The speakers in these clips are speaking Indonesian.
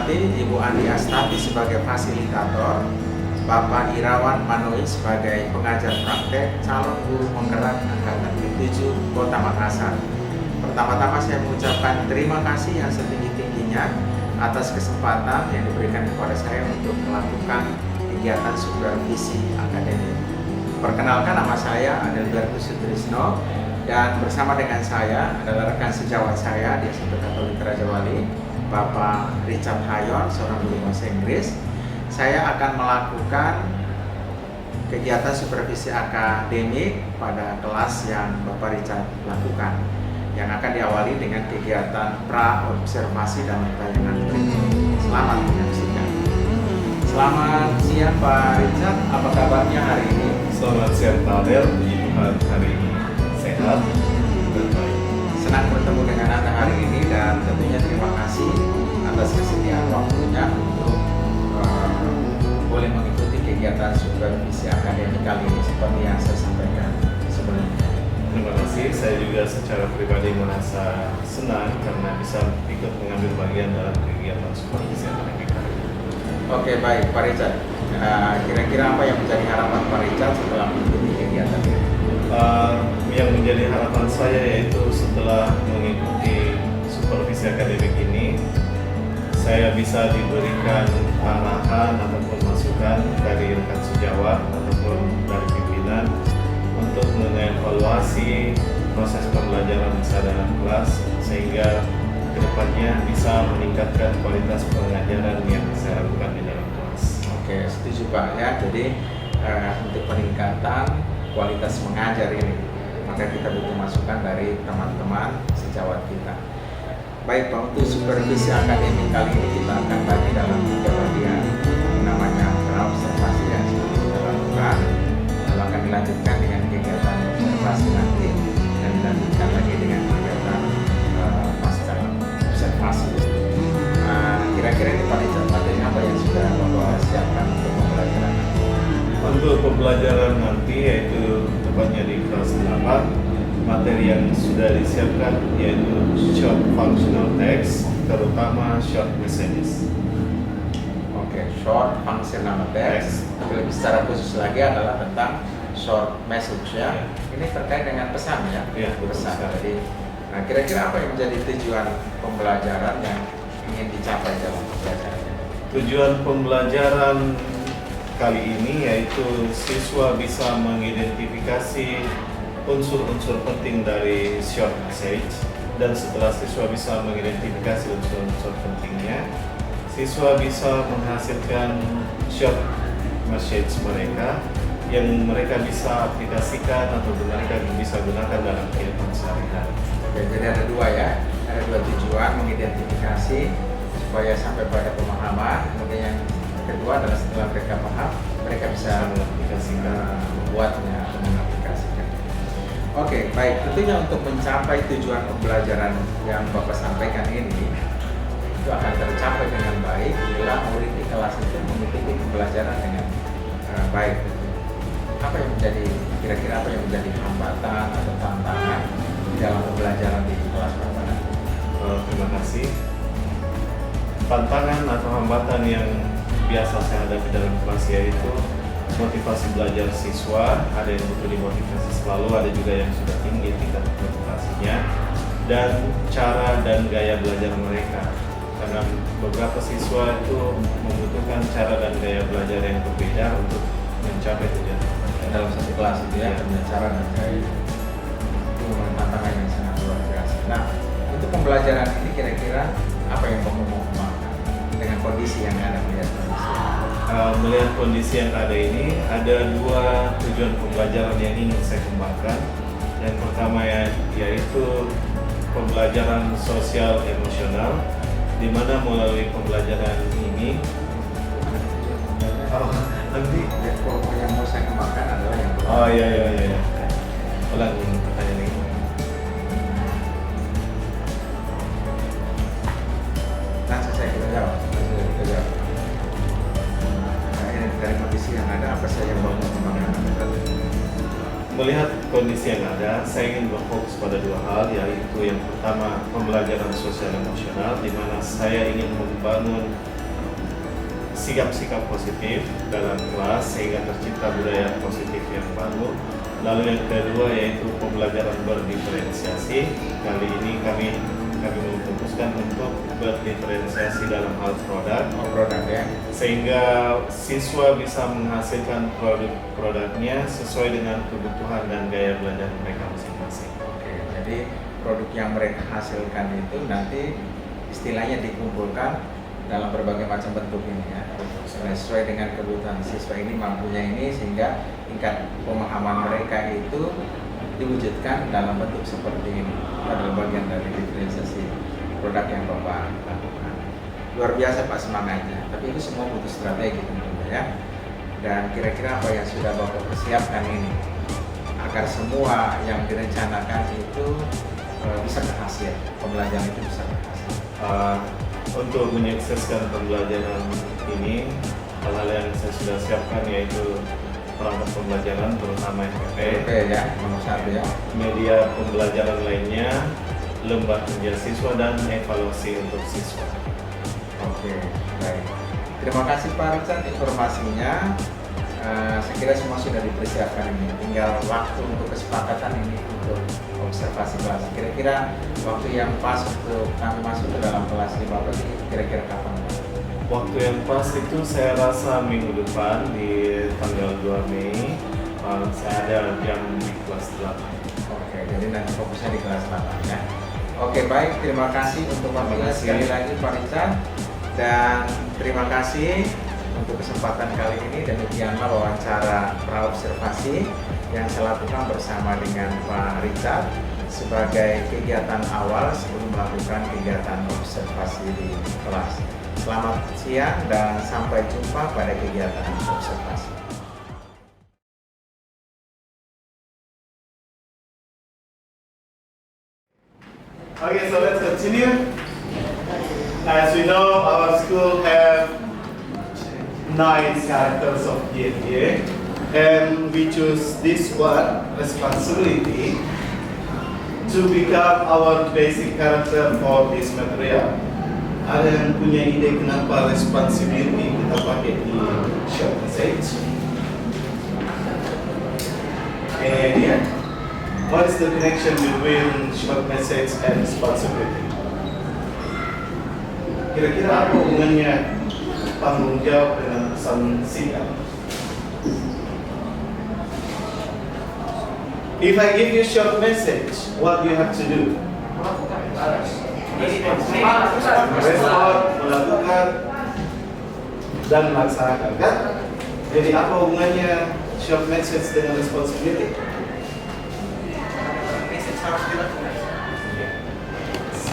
hormati Ibu Andi Astati sebagai fasilitator, Bapak Irawan Manoi sebagai pengajar praktek calon guru penggerak angkatan ke-7 Kota Makassar. Pertama-tama saya mengucapkan terima kasih yang setinggi-tingginya atas kesempatan yang diberikan kepada saya untuk melakukan kegiatan supervisi akademik. Perkenalkan, nama saya Adelbertus Sutrisno, dan bersama dengan saya adalah rekan sejawat saya di SMP Katolik Raja Wali, Bapak Richard Hayon, seorang guru bahasa Inggris. Saya akan melakukan kegiatan supervisi akademik pada kelas yang Bapak Richard lakukan, yang akan diawali dengan kegiatan pra-observasi dan tayangan berikut. Selamat menyaksikan. Selamat siang Pak Richard, apa kabarnya hari ini? Selamat siang Pak Adel, puji Tuhan hari ini sehat dan baik. Senang bertemu dengan Anda hari ini dan tentunya terima kasih atas kesediaan waktunya untuk boleh mengikuti kegiatan supervisi akademik kali ini seperti yang saya sampaikan sebelumnya. Terima kasih, saya juga secara pribadi merasa senang karena bisa ikut mengambil bagian dalam kegiatan supervisi akademik kali ini. Oke, baik Pak Richard. Kira-kira apa yang menjadi harapan Pak Richard setelah mengikuti kegiatan ini? Yang menjadi harapan saya yaitu setelah mengikuti supervisi akademik ini, saya bisa diberikan arahan ataupun masukan dari rekan sejawat ataupun dari pimpinan untuk mengevaluasi proses pembelajaran saya dalam kelas sehingga kedepannya bisa meningkatkan kualitas pengajaran yang saya lakukan di dalam kelas. Oke, setuju Pak ya. Jadi untuk peningkatan kualitas mengajar ini, maka kita butuh masukan dari teman-teman sejawat kita. Baik Pak, untuk supervisi akademik kali ini kita akan bagi dalam 3 bagian, namanya pra-observasi yang sudah kita lakukan, lalu akan dilanjutkan dengan kegiatan observasi nanti, dan dilanjutkan lagi dengan kegiatan pasca observasi. Kira-kira ini Pak Richard, materi apa yang sudah Bapak siapkan untuk pembelajaran nanti? Untuk pembelajaran nanti yaitu tepatnya di kelas 8, materi yang sudah disiapkan yaitu short functional text, terutama short messages. Oke, short functional text. Lebih secara khusus lagi adalah tentang short message ya. Ini terkait dengan pesan ya. Iya, betul Pesan. sekali. Jadi, kira-kira apa yang menjadi tujuan pembelajaran yang ingin dicapai dalam pembelajaran? Tujuan pembelajaran kali ini yaitu siswa bisa mengidentifikasi unsur-unsur penting dari short message, dan setelah siswa bisa mengidentifikasi unsur-unsur pentingnya, siswa bisa menghasilkan short message mereka yang mereka bisa aplikasikan atau mereka bisa gunakan dalam kehidupan sehari-hari. Oke, jadi ada dua ya, ada dua tujuan: mengidentifikasi supaya sampai pada pemahaman, kemudian yang kedua adalah setelah mereka paham, mereka bisa mengaplikasikan, membuatnya atau mengaplikasikan. Oke, baik. Tentunya untuk mencapai tujuan pembelajaran yang Bapak sampaikan ini, itu akan tercapai dengan baik bila murid di kelas itu mengikuti pembelajaran dengan baik. Apa yang menjadi, kira-kira apa yang menjadi hambatan atau tantangan di dalam pembelajaran di kelas Bapak nanti? Terima kasih. Tantangan atau hambatan yang biasa saya hadapi dalam kelas yaitu motivasi belajar siswa. Ada yang butuh dimotivasi selalu, ada juga yang sudah tinggi tingkat motivasinya, dan cara dan gaya belajar mereka. Karena beberapa siswa itu membutuhkan cara dan gaya belajar yang berbeda untuk mencapai tujuan Dalam satu kelas itu ya, punya cara dan gaya. Itu memang tantangan yang sangat luar biasa. Nah, untuk pembelajaran ini kira-kira apa yang kamu mau kembangkan dengan kondisi yang ada, melihat kondisi? Melihat kondisi yang ada ini, ada dua tujuan pembelajaran yang ingin saya kembangkan. Yang pertama yaitu pembelajaran sosial emosional, di mana melalui pembelajaran ini nanti yang mau saya kembangkan adalah yang iya. Ulang pertanyaan ini. Langsung saya kita jawab. Nah, ini dari kondisi yang ada, apa saja yang mau kembangkan? Melihat kondisi yang ada, saya ingin berfokus pada dua hal, yaitu yang pertama pembelajaran sosial emosional, di mana saya ingin membangun sikap-sikap positif dalam kelas sehingga tercipta budaya positif yang baru. Lalu yang kedua yaitu pembelajaran berdiferensiasi. Kali ini kami memutuskan untuk berdiferensiasi dalam hal produk ya. Sehingga siswa bisa menghasilkan produknya sesuai dengan kebutuhan dan gaya belajar mereka masing-masing. Oke, jadi produk yang mereka hasilkan itu nanti istilahnya dikumpulkan dalam berbagai macam bentuk ini ya, sesuai dengan kebutuhan siswa ini, mampunya ini, sehingga tingkat pemahaman mereka itu diwujudkan dalam bentuk seperti ini. Adalah bagian dari diferensiasi produk yang Bapak lakukan. Luar biasa Pak semangatnya, tapi itu semua butuh strategi tentunya ya. Dan kira-kira apa yang sudah Bapak persiapkan ini agar semua yang direncanakan itu bisa berhasil, pembelajaran itu bisa berhasil. Untuk menyukseskan pembelajaran ini, hal-hal yang saya sudah siapkan yaitu perangkat pembelajaran terutama SPP ya, nomor 1 ya. Media pembelajaran lainnya, lembar kerja siswa dan evaluasi untuk siswa. Oke, baik. Terima kasih Pak Richard informasinya. Saya kira semua sudah dipersiapkan ini. Tinggal waktu untuk kesepakatan ini untuk observasi kelas. Kira-kira waktu yang pas untuk kami masuk ke dalam kelas di Bapak ini kira-kira kapan? Waktu yang pas itu saya rasa minggu depan di tanggal 2 Mei. Saya ada jam di kelas 8. Oke, jadi nanti fokusnya di kelas 8 ya. Oke, baik. Terima kasih untuk waktunya sekali lagi Pak Richard. Dan terima kasih untuk kesempatan kali ini. Demikianlah wawancara praobservasi yang saya lakukan bersama dengan Pak Richard sebagai kegiatan awal sebelum melakukan kegiatan observasi di kelas. Selamat siang dan sampai jumpa pada kegiatan observasi. Okay, so let's continue. As we know, our school have 9 characters of GFA, and we choose this one, responsibility, to become our basic character for this material. Ada yang punya ide kenapa responsibility kita pakai di short message? Any idea? What is the connection between short message and responsibility? Kira-kira apa hubungannya tanggung jawab dengan pesan singkat? If I give you short message, what do you have to do? Respon, melakukan, dan melaksanakan, kan? Jadi apa hubungannya short message dengan responsibility?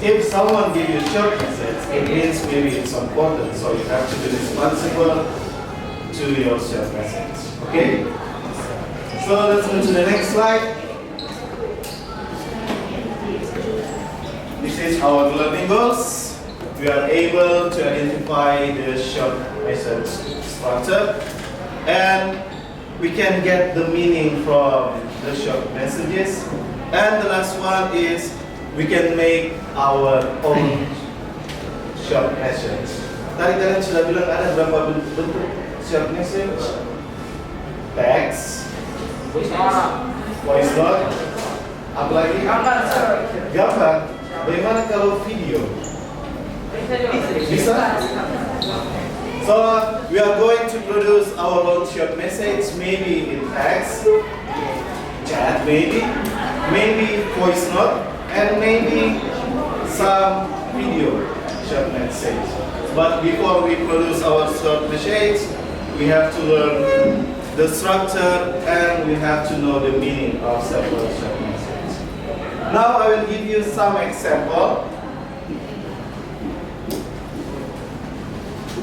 If someone gives you short message, it means maybe it's important, so you have to be responsible to your short message. Okay? So let's move to the next slide. This is our learning goals. We are able to identify the short message structure, and we can get the meaning from the short messages. And the last one is we can make our own short message. Tadi kalian sudah bilang ada berapa bentuk short message? Text, voice note, apa lagi? Gambar. Bagaimana kalau video? Bisa? So we are going to produce our own short message, maybe in text, chat, maybe voice note, and maybe some video short message. But before we produce our short message, we have to learn the structure and we have to know the meaning of several short messages. Now I will give you some example.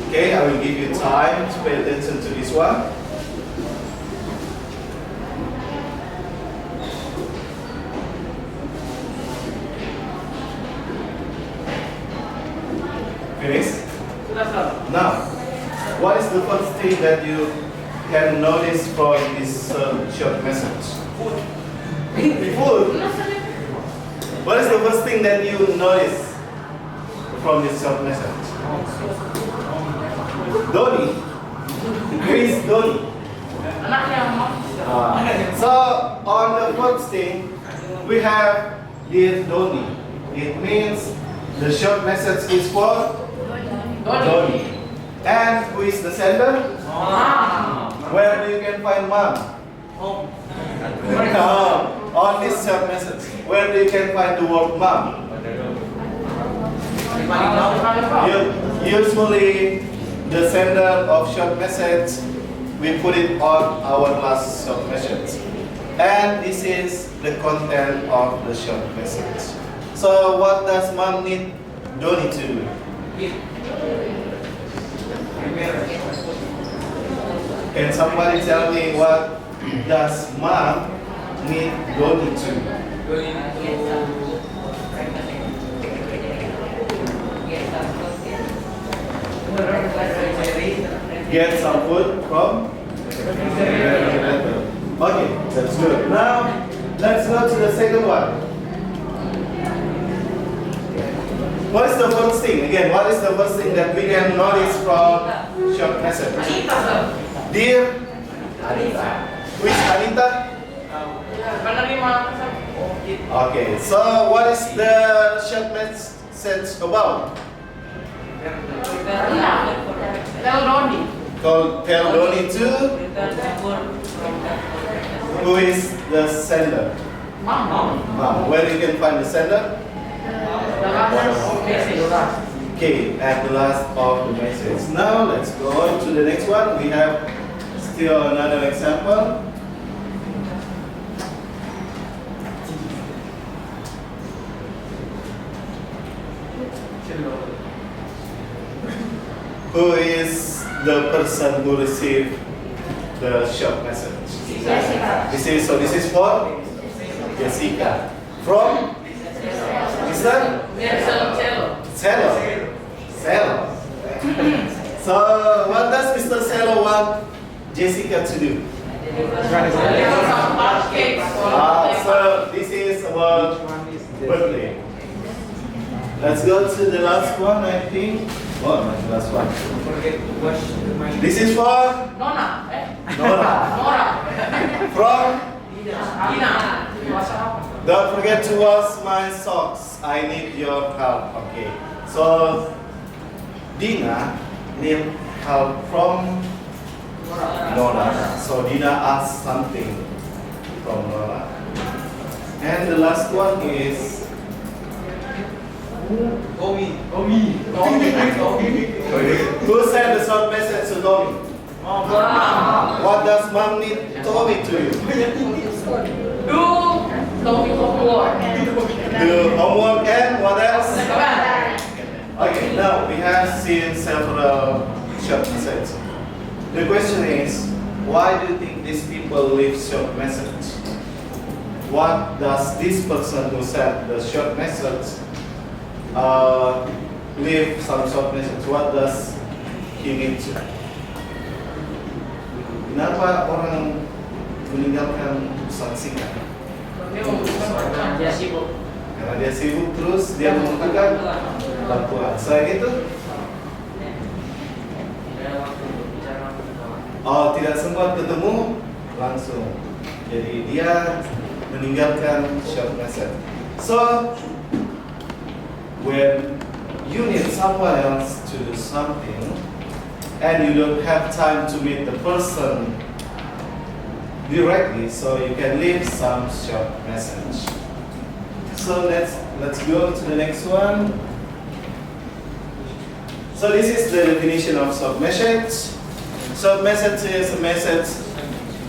Okay, I will give you time to pay attention to this one. Finish? Now, what is the first thing that you can notice from this short message? Food. What is the first thing that you notice from this short message? Doni. Who is Doni? So on the first thing, we have dear Doni. It means the short message is for Doni. And who is the sender? Where do you can find mom? No, on this short message. Where do you can find the word mom? Usually, the sender of short message, we put it on our last short message. And this is the content of the short message. So what does mom need Doni to do? Can somebody tell me what does mom need Doni to do? Get some food from? Okay, that's good. Now, let's go to the second one. What is the first thing? Again, what is the first thing that we can notice from short message? Dear Anita. Who is Anita? Okay, so what is the short message about? Tell Doni to. Who is the sender? Mom. Where you can find the sender? Okay, at the last of the message. Now let's go to the next one. We have still another example. Who is the person who received the short message? This is for Jessica. From Mr. Cello. So what does Mr. Cello want Jessica to do? So this is about birthday. Let's go to the last one, I think. Oh, not the last one. This is for Nora. From Don't forget to wash my socks. I need your help. Okay. So Dina need help from Nora. So Dina asked something from Nora. And the last one is Omi. Who sent the short message to Tommy? What does mom need Tommy to do? Do homework and what else? Okay, now we have seen several short messages. The question is, why do you think these people leave short message? What does this person who sent the short message leave some short message? What does he need to? Kenapa orang meninggalkan pesan singkat? Karena dia sibuk terus dia membutuhkan bantuan. Selain itu, tidak sempat ketemu langsung. Jadi dia meninggalkan short message. So when you need someone else to do something and you don't have time to meet the person directly, so you can leave some short message. So let's go to the next one. So this is the definition of short message. Short message is a message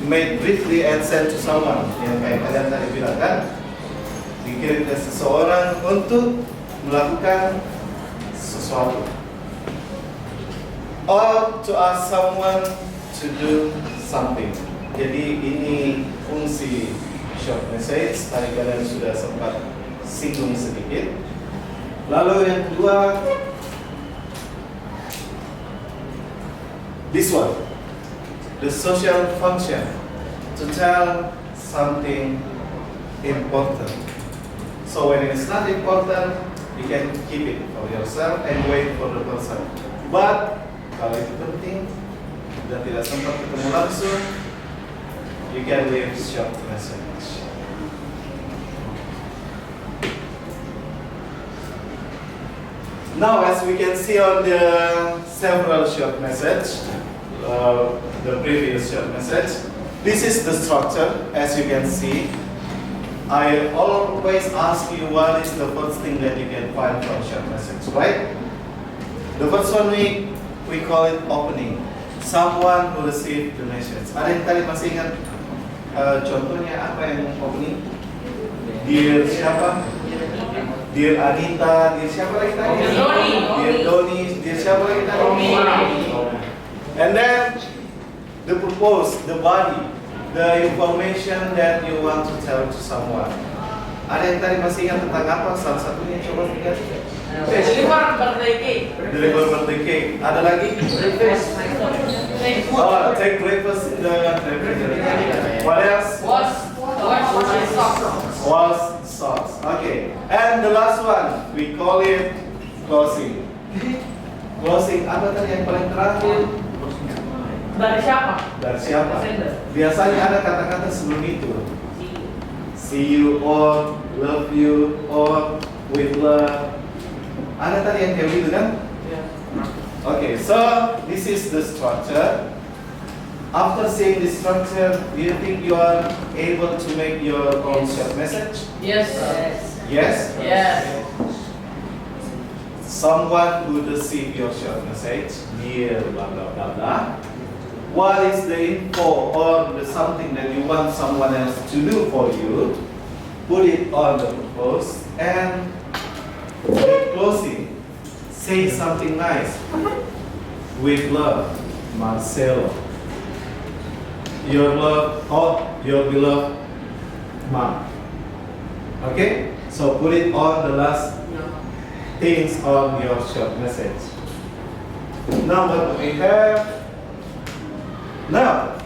made briefly and sent to someone. Yang kayak kalian tadi bilang kan, dikirim ke seseorang untuk melakukan sesuatu, or to ask someone to do something. Jadi ini fungsi short message. Tadi kalian sudah sempat singgung sedikit. Lalu yang kedua, this one, the social function, to tell something important. So when it's not important, you can keep it for yourself and wait for the person. But Kalau itu penting dan tidak sempat ketemu langsung, you can leave short message. Now, as we can see on the several short message, the previous short message, this is the structure. As you can see, I always ask you what is the first thing that you can find from short message, right? The first one we call it opening. Someone who received the message. Ada yang tadi masih ingat contohnya apa yang opening? Dear siapa? Dear Anita, dear siapa lagi tadi? Dear Doni, dear siapa lagi tadi? And then the purpose, the body, the information that you want to tell to someone. Ada yang tadi masih ingat tentang apa? Salah satunya coba lihat. Deliver birthday cake. Deliver birthday cake. Ada lagi? Oh, take breakfast in the refrigerator. What else? Was socks. Okay. And the last one, we call it closing. Closing apa tadi yang paling terakhir? Dari siapa? Dari siapa? Biasanya ada kata-kata sebelum itu. See you or love you or with love. Ada tadi yang kayak gitu kan? Okay, so this is the structure. After seeing this structure, do you think you are able to make your own short message? Yes. Yes? Yes. Someone who receive your short message, dear blah blah blah blah. What is the info or the something that you want someone else to do for you? Put it on the post and in closing, say something nice. With love, Marcelo. Your love or your beloved mom. Okay? So put it on the last things on your short message. Now what we have? Now,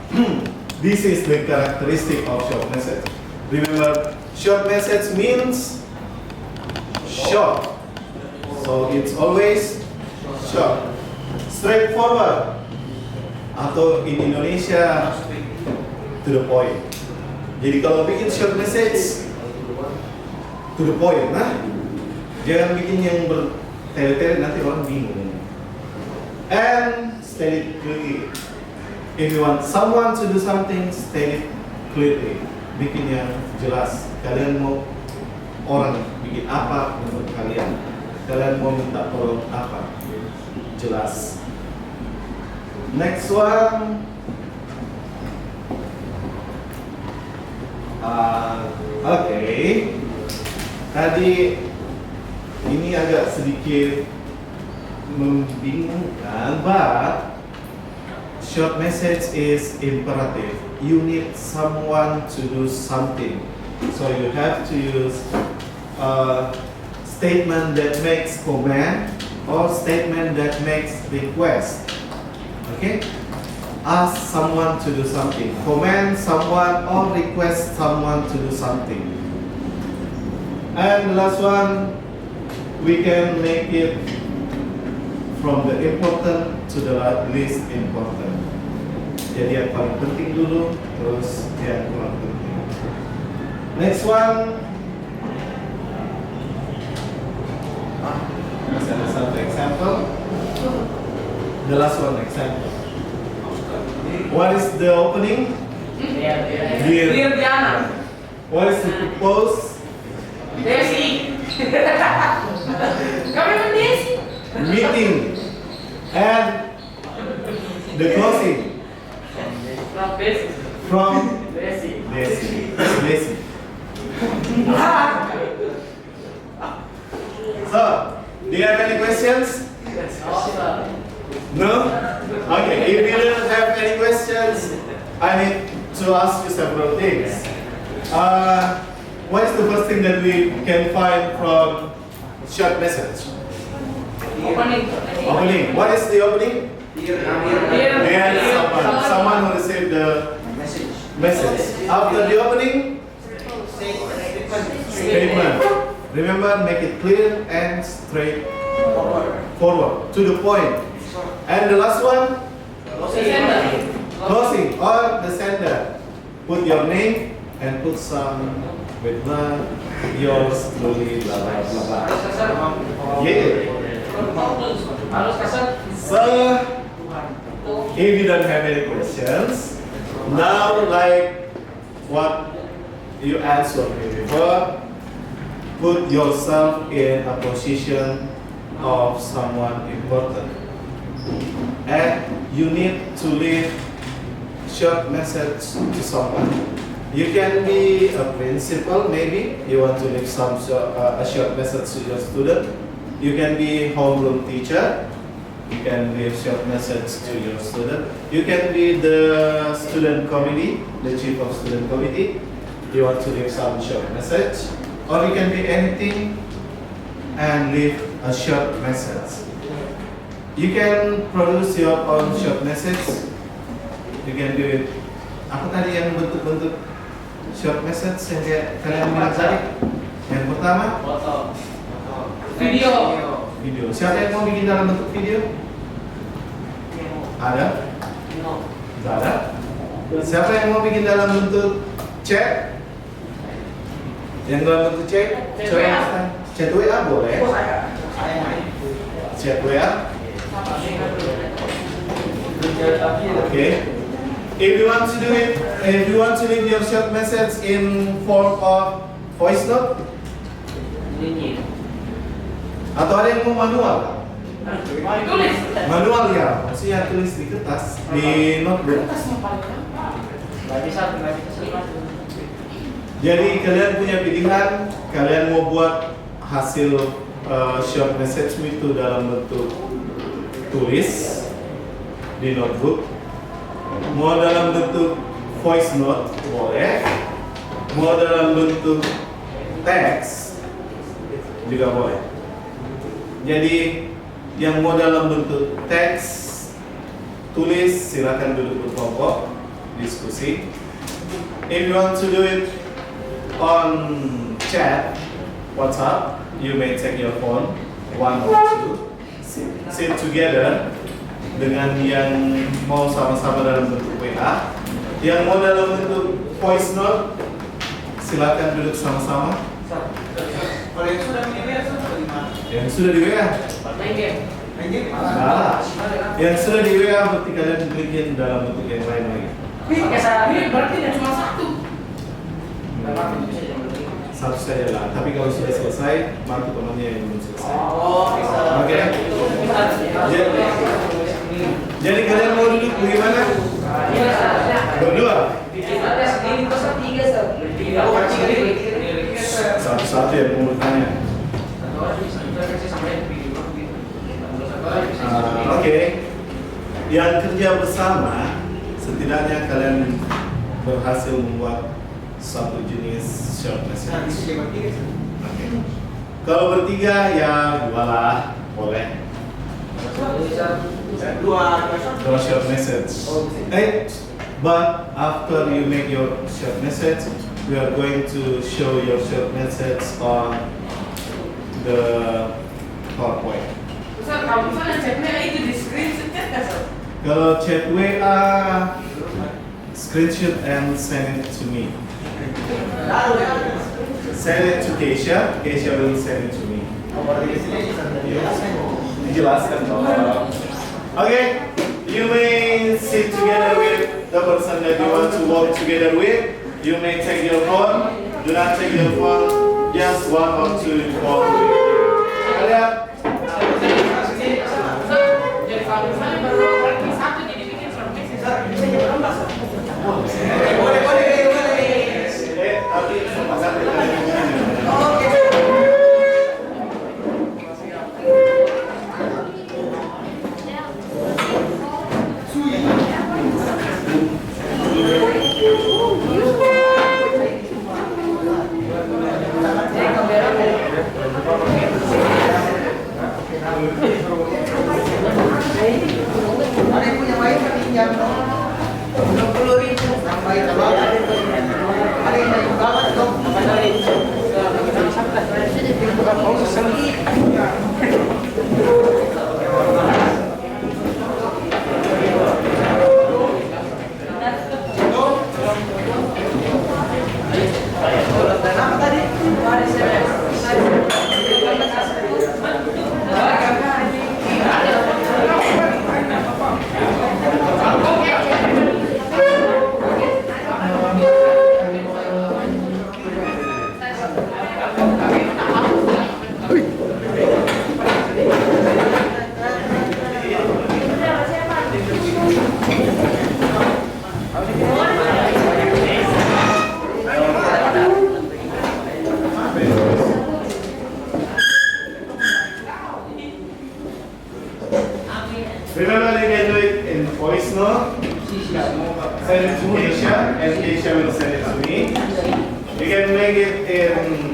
this is the characteristic of short message. Remember, short message means short. So it's always short. Straightforward. Atau in Indonesia, to the point. Jadi kalau bikin short message, to the point, nah, jangan bikin yang bertele-tele, nanti orang bingung. And state it clearly. If you want someone to do something, state it clearly. Bikin yang jelas. Kalian mau orang bikin apa menurut kalian? Kalian mau minta tolong apa? Jelas. Next one. Okay. Tadi ini agak sedikit membingungkan, but short message is imperative. You need someone to do something, so you have to use a statement that makes command or statement that makes request. Okay? Ask someone to do something, command someone or request someone to do something. And the last one, we can make it from the important to the least important. Jadi yang paling penting dulu, terus yang kurang penting. Next one. Masih ada satu example. The last one example. What is the opening? Dear Diana. What is the purpose? Desi. Kami dengan Desi. Meeting. And the closing. From Desi. From Desi. Desi. So, do you have any questions? Awesome. No? Okay, if you don't have any questions, I need to ask you several things. What is the first thing that we can find from short message? Opening. What is the opening? Someone who received the message. After the opening, statement. Remember, make it clear and straight forward, to the point. And the last one, Sender. closing or the sender. Put your name and put some with blah, yours truly, blah blah blah blah. Harus kasar. Yeah. Harus kasar. So, if you don't have any questions, now like what you answered me before, put yourself in a position of someone important. And you need to leave short message to someone. You can be a principal, maybe you want to leave a short message to your student. You can be homeroom teacher. You can leave short message to your student. You can be the student committee, the chief of student committee. You want to leave some short message, or you can be anything and leave a short message. You can produce your own short message. You can do it. Apa tadi yang bentuk-bentuk short message yang kayak kalian bilang tadi? Yang pertama, Foto. Video. video. Siapa yang mau bikin dalam bentuk video? Ada? Tidak ada? Siapa yang mau bikin dalam bentuk chat? Yang dalam bentuk chat? Chat WA. Chat WA boleh? Chat WA? Okay. If you want to do it, if you want to leave your short message in form of voice note, atau ada yang mau manual? Tulis. Manual ya, maksudnya tulis di kertas, di notebook. Nggak bisa. Jadi kalian punya pilihan, kalian mau buat hasil short message itu dalam bentuk tulis di notebook, mau dalam bentuk voice note boleh, mau dalam bentuk teks juga boleh. Jadi yang mau dalam bentuk teks tulis silakan duduk berkelompok diskusi. If you want to do it on chat WhatsApp, you may take your phone, one or two, sit together dengan yang mau sama-sama dalam bentuk WA. Yang mau dalam bentuk voice note, silakan duduk sama-sama. Kalau yang sudah di WA gimana? Yang sudah di WA, Main game. salah. Yang sudah di WA berarti kalian bikin dalam bentuk yang lain lagi. Ini berarti tidak cuma satu. Satu saja lah. Tapi kalau sudah selesai, bantu temannya yang belum selesai. Oh, bisa. Oke. Jadi kalian mau duduk bagaimana? Berdua. Satu-satu yang mau bertanya. Oke. Yang kerja bersama, setidaknya kalian berhasil membuat satu jenis short message. Oke. Kalau bertiga ya dua lah, boleh. Dua short message. But after you make your short message, we are going to show your short message on the PowerPoint. Kalau misalnya chatnya itu di screenshot kan, Kalau chat WA, screenshot and send it to me. Send it to Keisha. Keisha will send it to me. Dijelaskan dong. Okay, you may sit together with the person that you want to work together with. You may take your phone. Do not take your phone. Just one or two walk with. Kalian. jadi kalau misalnya baru ranking satu jadi bikin short message. Boleh. Tapi sepakat kalian. Dan apa tadi? Remember, you can do it in voice note. Send it to Keisha, and Keisha will send it to me. You can make it in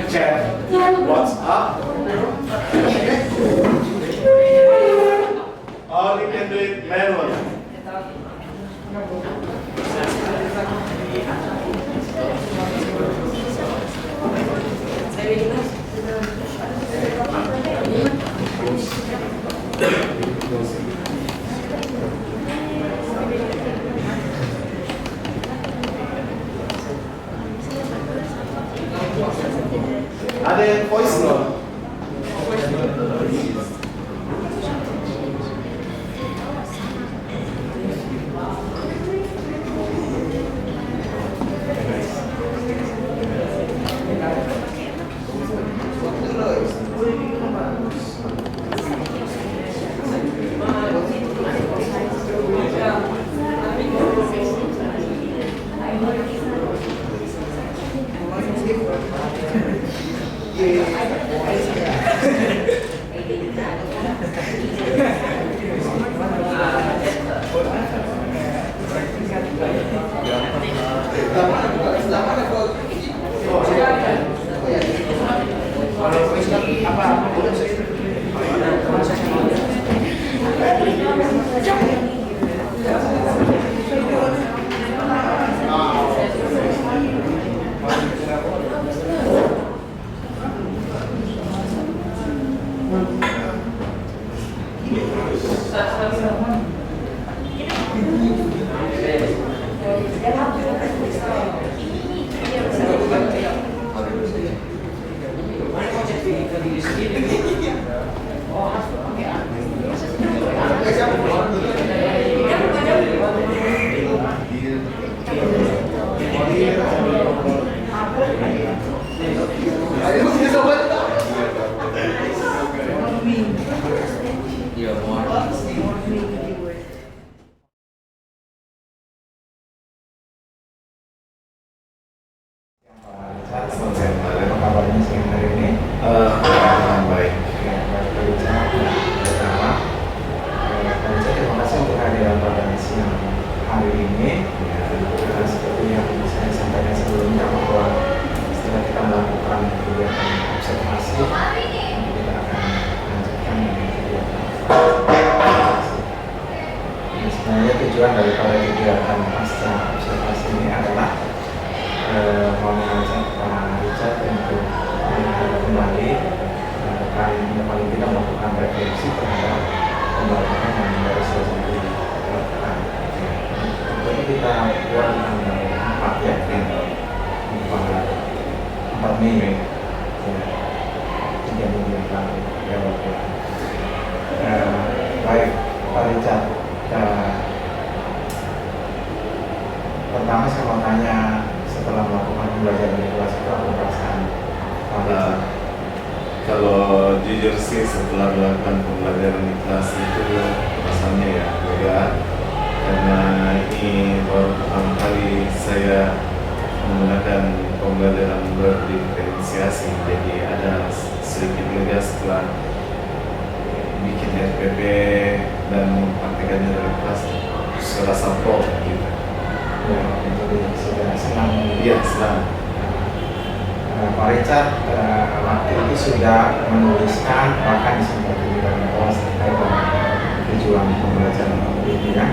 chat, WhatsApp, or you can do it manually. Ada yang voice note. Apa kabarnya siang hari ini? Baik. Pertama, terima kasih untuk kehadiran pada siang hari ini. Seperti yang saya sampaikan sebelumnya bahwa setelah kita melakukan kegiatan observasi, kita akan lanjutkan dengan kegiatan observasi. Sebenarnya tujuan daripada kegiatan pasca observasi ini adalah mau mengajak Pak Richard untuk melihat kembali paling tidak melakukan refleksi terhadap pembangunan yang baru saja dilakukan. Jadi kita buat di tanggal 4 ya, 4 Mei ya, 3 minggu yang lalu ya waktu. Baik Pak Richard, pertama saya mau tanya, setelah melakukan pembelajaran di kelas itu apa perasaan? Kalau jujur sih setelah melakukan pembelajaran di kelas itu rasanya ya beda, karena ini baru pertama kali saya menggunakan pembelajaran berdiferensiasi, jadi ada sedikit lega setelah bikin RPP dan mempraktekannya dari kelas, serasa plong gitu. Ya, jadi sudah senang. Iya, senang. Pak Richard waktu itu sudah menuliskan, bahkan disampaikan di dalam kelas terkait dengan tujuan pembelajaran ini ya.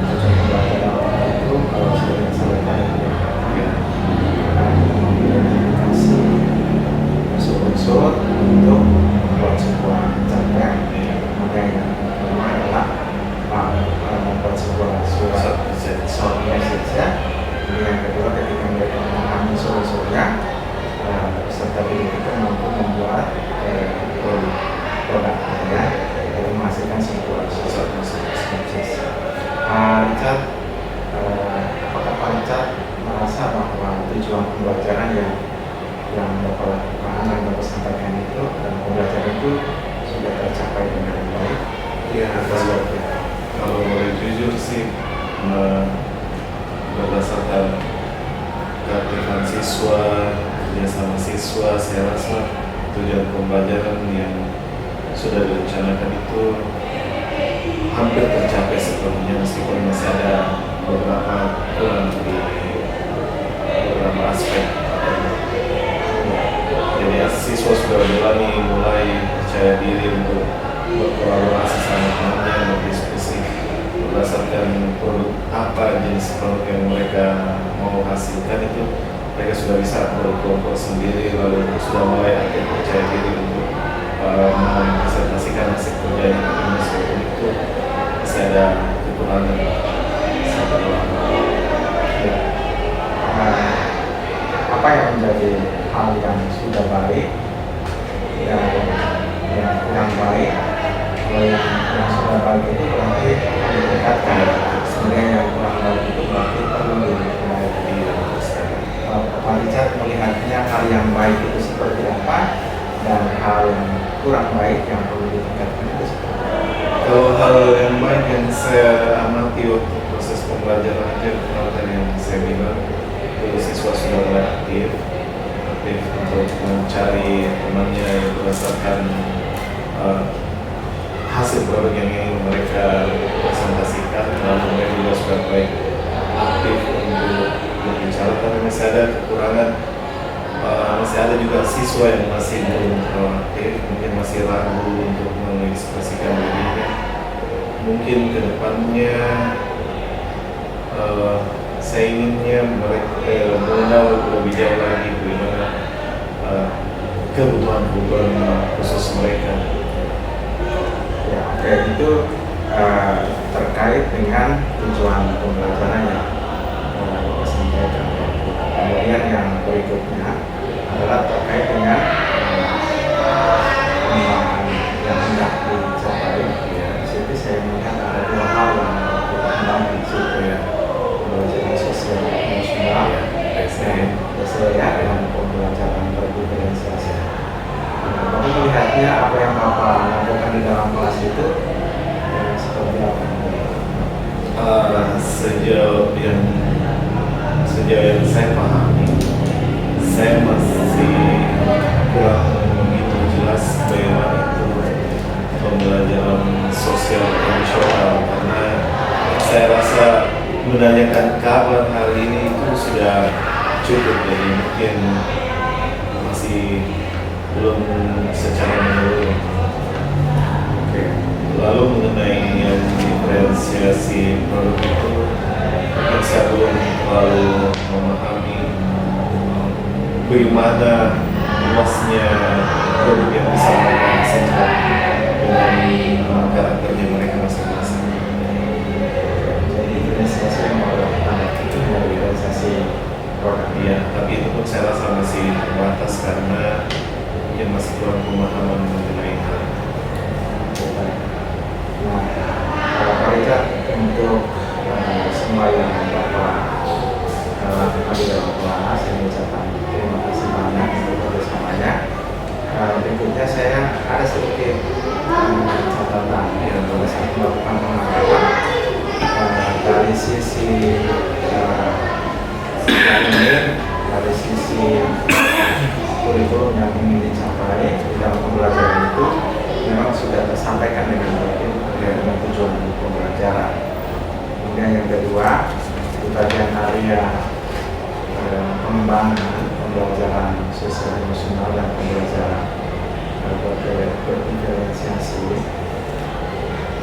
Tujuan pembelajaran itu kalau sudah disampaikan ya, mengidentifikasi unsur-unsur untuk membuat sebuah capaian. Maka yang pertama adalah membuat sebuah surat message ya. Yang Richard, apakah Pak Richard merasa bahwa tujuan pembelajaran yang Bapak lakukan dan Bapak sampaikan itu dan pembelajaran itu sudah tercapai dengan baik? Ya, kalau boleh jujur sih, berdasarkan keaktifan siswa, kerjasama siswa, saya rasa tujuan pembelajaran yang sudah direncanakan itu hampir tercapai sepenuhnya, meskipun masih ada beberapa kurang di beberapa aspek. Jadi siswa sudah mulai percaya diri untuk berkolaborasi sama temannya, berdiskusi berdasarkan produk apa, jenis produk yang mereka mau hasilkan itu mereka sudah bisa berkelompok sendiri, lalu sudah mulai aktif percaya diri untuk mempresentasikan hasil kerjanya. Tapi meskipun itu masih ada kekurangan satu dua. Ya. Apa yang menjadi hal yang sudah baik dan yang kurang baik? Kalau yang sudah baik itu berarti ditingkatkan, kemudian yang kurang baik itu berarti perlu diperbaiki. Pak Richard melihatnya hal yang baik itu seperti apa dan hal yang kurang baik yang perlu ditingkatkan itu seperti apa? Kalau hal yang baik yang saya amati waktu proses pembelajaran aja, kalau tadi yang saya bilang itu siswa sudah mulai aktif untuk mencari temannya berdasarkan hasil produk yang ingin mereka presentasikan, lalu mereka juga sudah mulai aktif untuk berbicara. Tapi masih ada kekurangan, masih ada juga siswa yang masih belum proaktif, mungkin masih ragu untuk mengekspresikan dirinya. Mungkin ke depannya saya inginnya mereka mengenal lebih jauh lagi bagaimana kebutuhan khusus mereka. Ya, oke, itu terkait dengan tujuan pembelajaran yang Bapak sampaikan. Kemudian yang berikutnya adalah terkait dengan pengembangan yang hendak dicapai. Ya, di situ saya melihat ada dua hal yang berkembang di situ, ya, pembelajaran sosial emosional dan pembelajaran berdiferensiasi. Bapak melihatnya apa yang Bapak lakukan di dalam kelas itu seperti apa? Sejauh yang saya pahami, saya masih kurang begitu jelas bagaimana itu pembelajaran sosial emosional, karena saya rasa menanyakan kabar hari ini itu sudah cukup, jadi mungkin masih belum secara menyeluruh. Lalu mengenai yang diferensiasi produk itu, mungkin saya belum terlalu memahami bagaimana luasnya produk yang bisa mereka hasilkan dengan karakternya mereka masing-masing. Jadi diferensiasi yang mau dilakukan itu dari diferensiasi produk. Iya, tapi itu pun saya rasa masih terbatas karena mungkin masih kurang pemahaman mengenai hal itu. Nah, kalau Pak Richard, untuk semua yang Bapak lakukan di dalam kelas, saya ucapkan terima kasih banyak untuk kerjasamanya. Berikutnya saya ada sedikit catatan yang pada saat melakukan pengamatan dari sisi dari sisi kurikulum yang ingin dicapai di dalam pembelajaran itu memang sudah tersampaikan dengan baik dengan tujuan pembelajaran. Kemudian yang kedua, di bagian area pengembangan pembelajaran sosial emosional dan pembelajaran berdiferensiasi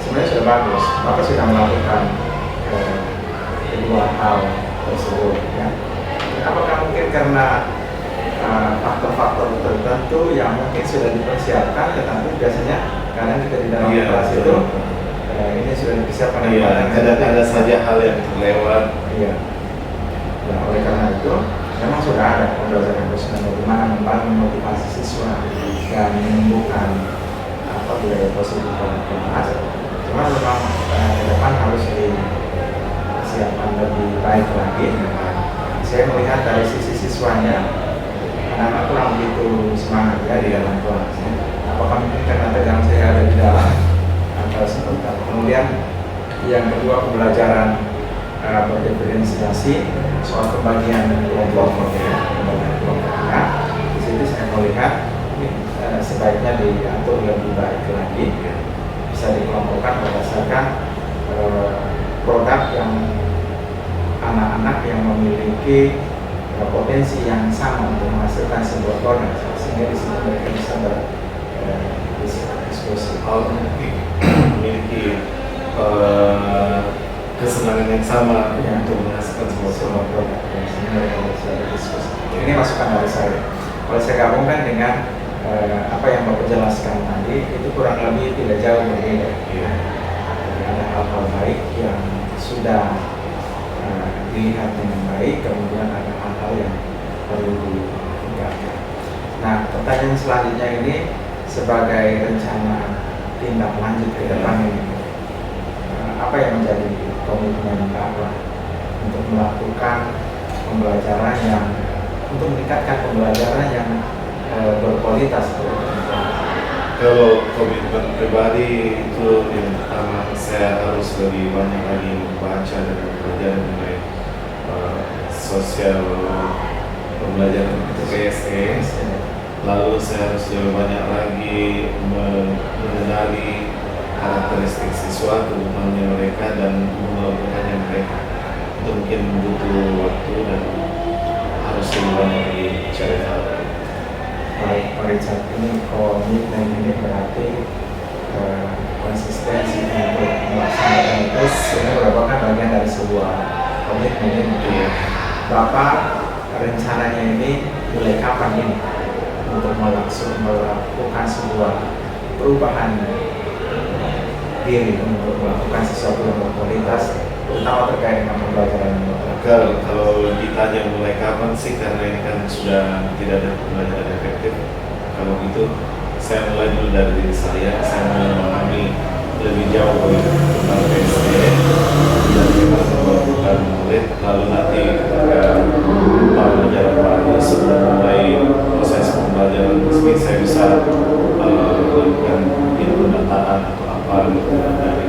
sebenarnya sudah bagus. Bapak sudah melakukan kedua hal tersebut, ya. Apakah mungkin karena faktor-faktor tertentu yang mungkin sudah dipersiapkan, tetapi biasanya kadang kita di dalam kelas itu ini sudah dipersiapkan. Ada saja hal yang terlewat. Iya. Nah, oleh karena itu memang sudah ada pembelajaran emosional bagaimana membangun motivasi siswa dan menumbuhkan budaya positif dalam kelas. Cuma memang ke depan harus persiapan lebih baik lagi. Saya melihat dari sisi siswanya, anak-anak kurang begitu semangat ya di dalam kelas. Apakah mungkin karena tegang saya ada di dalam atau seperti apa. Kemudian yang kedua, pembelajaran berdiferensiasi soal pembagian kelompok ya, pembagian kelompoknya. Di situ saya melihat sebaiknya diatur lebih baik lagi, bisa dikelompokkan berdasarkan produk yang anak-anak yang memiliki potensi yang sama untuk menghasilkan sebuah produk, sehingga di situ mereka bisa berdiskusi. Memiliki kesenangan yang sama untuk menghasilkan sebuah produk. Sehingga mereka bisa berdiskusi. Ini masukan dari saya. Kalau saya gabungkan dengan apa yang Bapak jelaskan tadi, itu kurang lebih tidak jauh berbeda. Jadi ada hal-hal baik yang sudah dilihat dengan baik, kemudian ada hal-hal yang perlu ditingkatkan. Nah, pertanyaan selanjutnya ini sebagai rencana tindak lanjut ke depan ini, apa yang menjadi komitmen Bapak untuk melakukan pembelajaran yang, untuk meningkatkan pembelajaran yang berkualitas? Kalau komitmen pribadi itu yang pertama, saya harus lebih banyak lagi membaca dan belajar mengenai sosial pembelajaran PSE. Lalu saya harus lebih banyak lagi mengenali karakteristik siswa, kebutuhannya mereka, dan melakukannya mereka. Itu mungkin butuh waktu dan harus lebih banyak lagi cari tahu. Baik, Pak Richard, ini komitmen ini berarti konsistensi untuk melaksanakan itu sebenarnya merupakan bagian dari sebuah komitmen ini. Bapak rencananya ini mulai kapan ini untuk melakukan sebuah perubahan diri untuk melakukan sesuatu yang berkualitas, terutama terkait dengan pembelajaran ini? Kalau ditanya mulai kapan sih, karena ini kan sudah tidak ada pembelajaran efektif. Kalau gitu, saya mulai dulu dari diri saya memahami lebih jauh tentang PSE dan bagaimana melakukan murid, lalu nanti ketika pembelajaran baru sebelum mulai proses pembelajaran resmi, saya bisa melakukan pendataan atau apa dari